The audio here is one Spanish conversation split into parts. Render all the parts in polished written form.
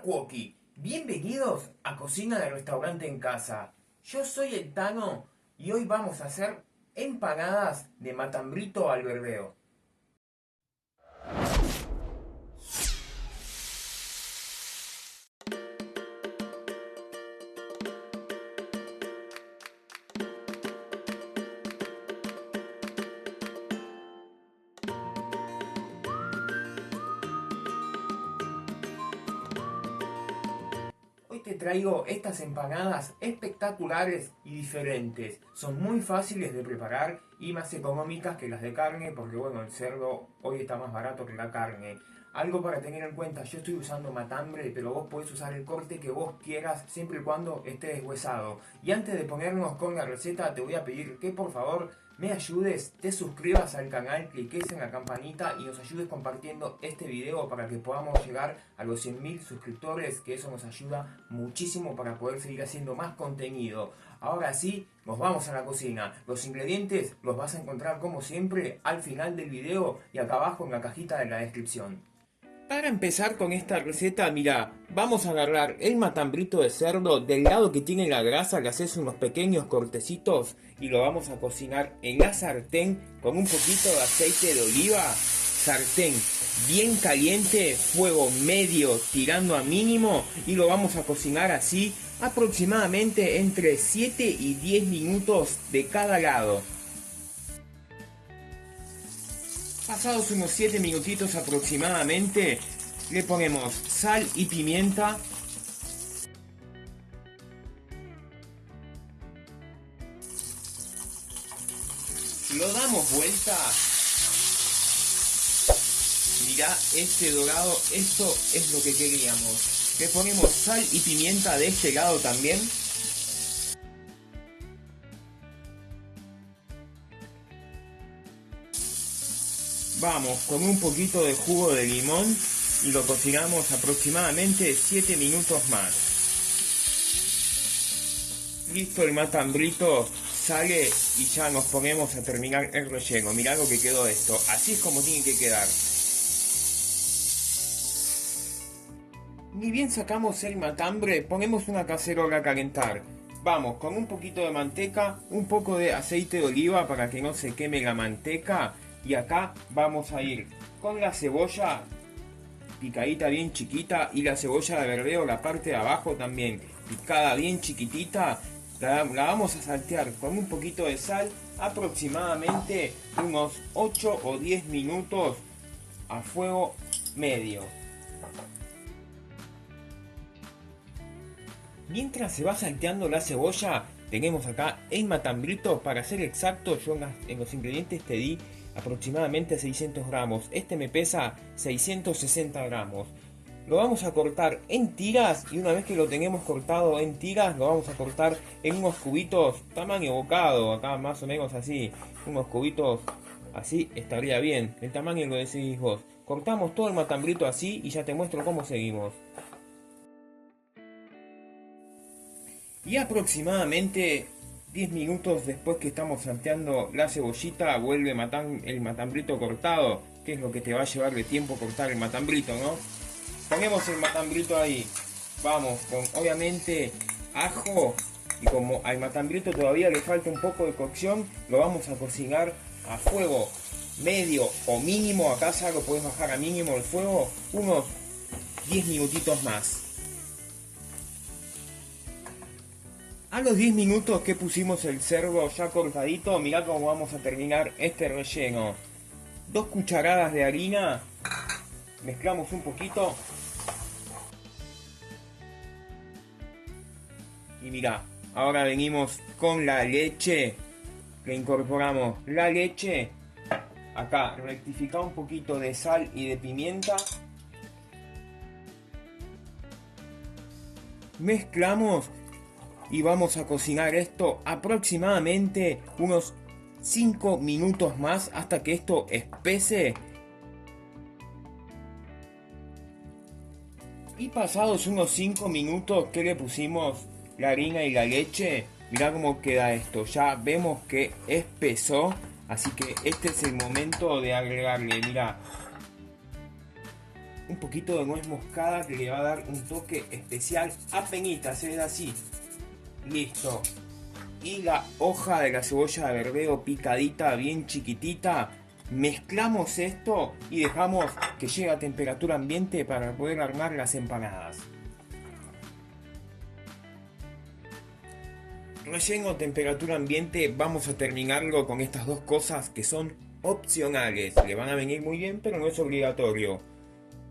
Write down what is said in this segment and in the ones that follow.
Hola Cuoqui, bienvenidos a Cocina del Restaurante en Casa. Yo soy el Tano y hoy vamos a hacer empanadas de matambrito al verdeo. Hoy te traigo estas empanadas espectaculares y diferentes. Son muy fáciles de preparar y más económicas que las de carne porque bueno, el cerdo hoy está más barato que la carne. Algo para tener en cuenta, yo estoy usando matambre, pero vos podés usar el corte que vos quieras siempre y cuando esté deshuesado. Y antes de ponernos con la receta te voy a pedir que por favor me ayudes, te suscribas al canal, cliques en la campanita y nos ayudes compartiendo este video para que podamos llegar a los 100.000 suscriptores, que eso nos ayuda muchísimo para poder seguir haciendo más contenido. Ahora sí, nos vamos a la cocina. Los ingredientes los vas a encontrar como siempre al final del video y acá abajo en la cajita de la descripción. Para empezar con esta receta, mira, vamos a agarrar el matambrito de cerdo, del lado que tiene la grasa, le haces unos pequeños cortecitos y lo vamos a cocinar en la sartén con un poquito de aceite de oliva. Sartén bien caliente, fuego medio tirando a mínimo y lo vamos a cocinar así aproximadamente entre 7 y 10 minutos de cada lado. Pasados unos 7 minutitos aproximadamente, le ponemos sal y pimienta. Lo damos vuelta. Mirá este dorado, esto es lo que queríamos. Le ponemos sal y pimienta de este lado también. Vamos con un poquito de jugo de limón y lo cocinamos aproximadamente 7 minutos más. Listo, el matambrito sale y ya nos ponemos a terminar el relleno. Mirá lo que quedó esto, así es como tiene que quedar. Ni bien sacamos el matambre, ponemos una cacerola a calentar. Vamos con un poquito de manteca, un poco de aceite de oliva para que no se queme la manteca. Y acá vamos a ir con la cebolla picadita bien chiquita y la cebolla de verdeo, la parte de abajo también picada bien chiquitita. La vamos a saltear con un poquito de sal aproximadamente unos 8 o 10 minutos a fuego medio. Mientras se va salteando la cebolla, tenemos acá el matambrito. Para ser exacto, yo en los ingredientes te di aproximadamente 600 gramos. Este me pesa 660 gramos. Lo vamos a cortar en tiras y una vez que lo tengamos cortado en tiras, lo vamos a cortar en unos cubitos tamaño bocado, acá más o menos así. Unos cubitos así estaría bien. El tamaño lo decidís vos. Cortamos todo el matambrito así y ya te muestro cómo seguimos. Y aproximadamente 10 minutos después que estamos salteando la cebollita, vuelve el matambrito cortado, que es lo que te va a llevar de tiempo cortar el matambrito, ¿no? Ponemos el matambrito ahí, vamos con obviamente ajo, y como al matambrito todavía le falta un poco de cocción, lo vamos a cocinar a fuego medio o mínimo. Acá ya lo puedes bajar a mínimo el fuego, unos 10 minutitos más. A los 10 minutos que pusimos el cerdo ya cortadito, mirá cómo vamos a terminar este relleno. 2 cucharadas de harina, mezclamos un poquito. Y mirá, ahora venimos con la leche, le incorporamos la leche. Acá rectifica un poquito de sal y de pimienta. Mezclamos. Y vamos a cocinar esto aproximadamente unos 5 minutos más hasta que esto espese. Y pasados unos 5 minutos que le pusimos la harina y la leche, mirá cómo queda esto. Ya vemos que espesó, así que este es el momento de agregarle, mirá, un poquito de nuez moscada que le va a dar un toque especial. Apenitas, es así. Listo. Y la hoja de la cebolla de verdeo picadita, bien chiquitita. Mezclamos esto y dejamos que llegue a temperatura ambiente para poder armar las empanadas. Relleno a temperatura ambiente, vamos a terminarlo con estas dos cosas que son opcionales. Le van a venir muy bien, pero no es obligatorio.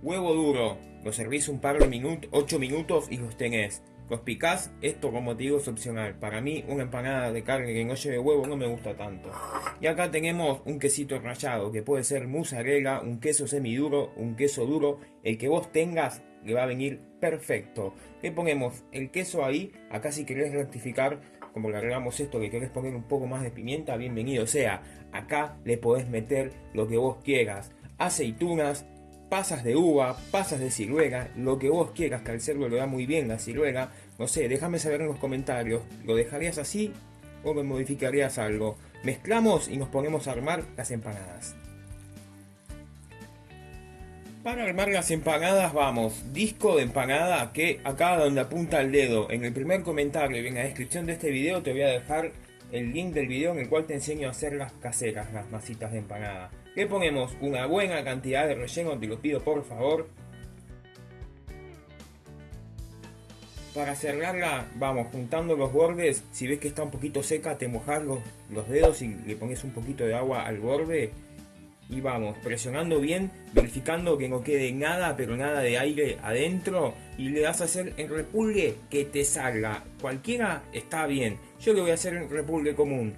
Huevo duro, lo servís un par de minutos, 8 minutos y los tenés. Los picás, esto como te digo es opcional. Para mí una empanada de carne que no lleve huevo no me gusta tanto. Y acá tenemos un quesito rallado, que puede ser mozzarella, un queso semiduro, un queso duro. El que vos tengas le va a venir perfecto. Le ponemos el queso ahí. Acá si querés rectificar, como le agregamos esto, que querés poner un poco más de pimienta, bienvenido sea. Acá le podés meter lo que vos quieras. Aceitunas, pasas de uva, pasas de ciruela, lo que vos quieras, que al cerdo le da muy bien la ciruela. No sé, déjame saber en los comentarios, ¿lo dejarías así o me modificarías algo? Mezclamos y nos ponemos a armar las empanadas. Para armar las empanadas vamos, disco de empanada, que acá donde apunta el dedo, en el primer comentario y en la descripción de este video te voy a dejar el link del video en el cual te enseño a hacer las caseras, las masitas de empanada. Le ponemos una buena cantidad de relleno, te lo pido por favor. Para cerrarla vamos juntando los bordes. Si ves que está un poquito seca, te mojas los dedos y le pones un poquito de agua al borde. Y vamos presionando bien, verificando que no quede nada, pero nada de aire adentro. Y le vas a hacer el repulgue que te salga. Cualquiera está bien. Yo le voy a hacer el repulgue común.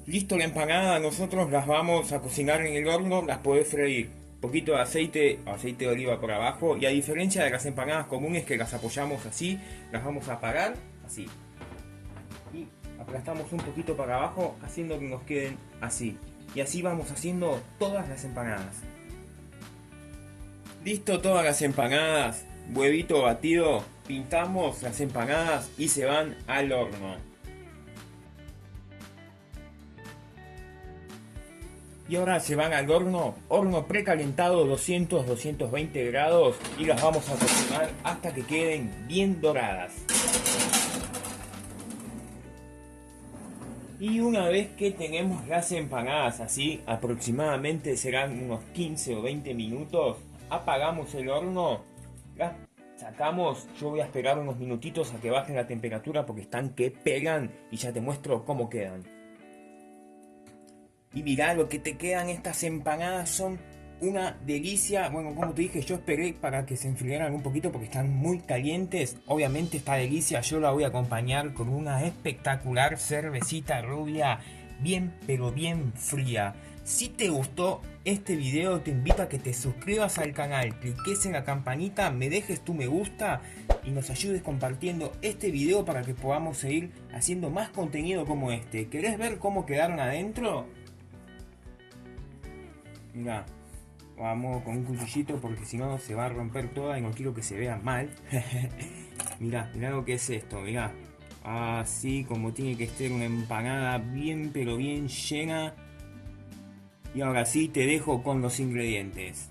Listo la empanada, nosotros las vamos a cocinar en el horno, las podés freír. Un poquito de aceite de oliva por abajo. Y a diferencia de las empanadas comunes que las apoyamos así, las vamos a parar así. Y aplastamos un poquito para abajo, haciendo que nos queden así. Y así vamos haciendo todas las empanadas. Listo todas las empanadas, huevito batido, pintamos las empanadas y se van al horno. Y ahora se van al horno precalentado 200-220 grados y las vamos a cocinar hasta que queden bien doradas. Y una vez que tenemos las empanadas así, aproximadamente serán unos 15 o 20 minutos, apagamos el horno, las sacamos. Yo voy a esperar unos minutitos a que bajen la temperatura porque están que pegan y ya te muestro cómo quedan. Y mirá lo que te quedan, estas empanadas son una delicia. Bueno, como te dije, yo esperé para que se enfriaran un poquito porque están muy calientes. Obviamente esta delicia yo la voy a acompañar con una espectacular cervecita rubia, bien pero bien fría. Si te gustó este video, te invito a que te suscribas al canal, cliques en la campanita, me dejes tu me gusta y nos ayudes compartiendo este video para que podamos seguir haciendo más contenido como este. ¿Querés ver cómo quedaron adentro? Mira, vamos con un cuchillito porque si no se va a romper toda y no quiero que se vea mal. Mirá lo que es esto, mirá. Así como tiene que ser una empanada bien pero bien llena. Y ahora sí te dejo con los ingredientes.